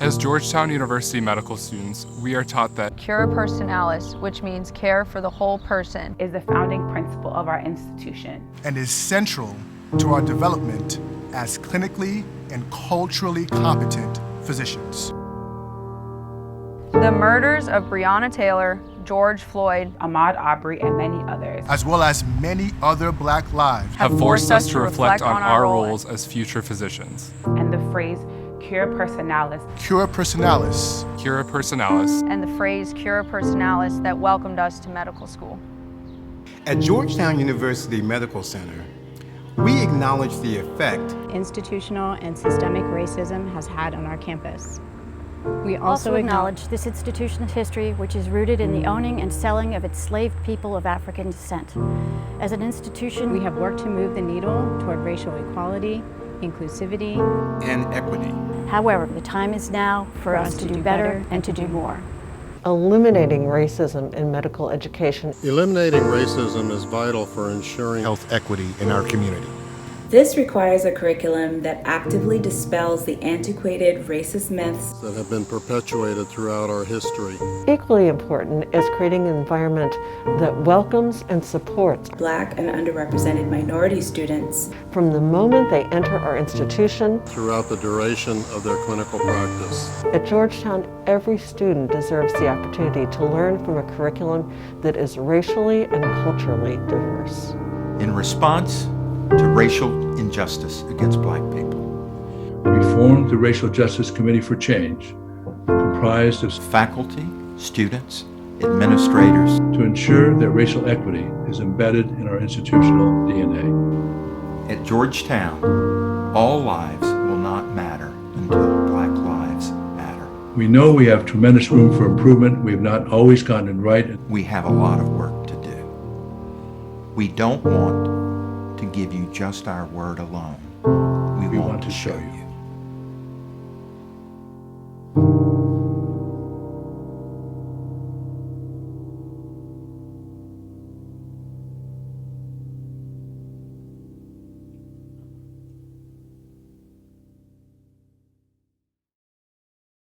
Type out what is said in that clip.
As Georgetown University medical students, we are taught that cura personalis, which means care for the whole person, is the founding principle of our institution and is central to our development as clinically and culturally competent physicians. The murders of Breonna Taylor, George Floyd, Ahmaud Arbery, and many others, as well as many other Black lives, have forced us to reflect on our roles as future physicians. And the phrase cura personalis, cura personalis, cura personalis, and the phrase cura personalis that welcomed us to medical school. At Georgetown University Medical Center, we acknowledge the effect institutional and systemic racism has had on our campus. We also acknowledge this institution's history, which is rooted in the owning and selling of enslaved people of African descent. As an institution, we have worked to move the needle toward racial equality, inclusivity, and equity. However, the time is now for us to do better and to do more. Eliminating racism in medical education. Eliminating racism is vital for ensuring health equity in our community. This requires a curriculum that actively dispels the antiquated racist myths that have been perpetuated throughout our history. Equally important is creating an environment that welcomes and supports Black and underrepresented minority students from the moment they enter our institution throughout the duration of their clinical practice. At Georgetown, every student deserves the opportunity to learn from a curriculum that is racially and culturally diverse. In response to racial injustice against Black people, we formed the Racial Justice Committee for Change, comprised of faculty, students, administrators, to ensure that racial equity is embedded in our institutional DNA. At Georgetown, all lives will not matter until Black lives matter. We know we have tremendous room for improvement. We have not always gotten it right. We have a lot of work to do. We don't want to give you just our word alone. We want to show you.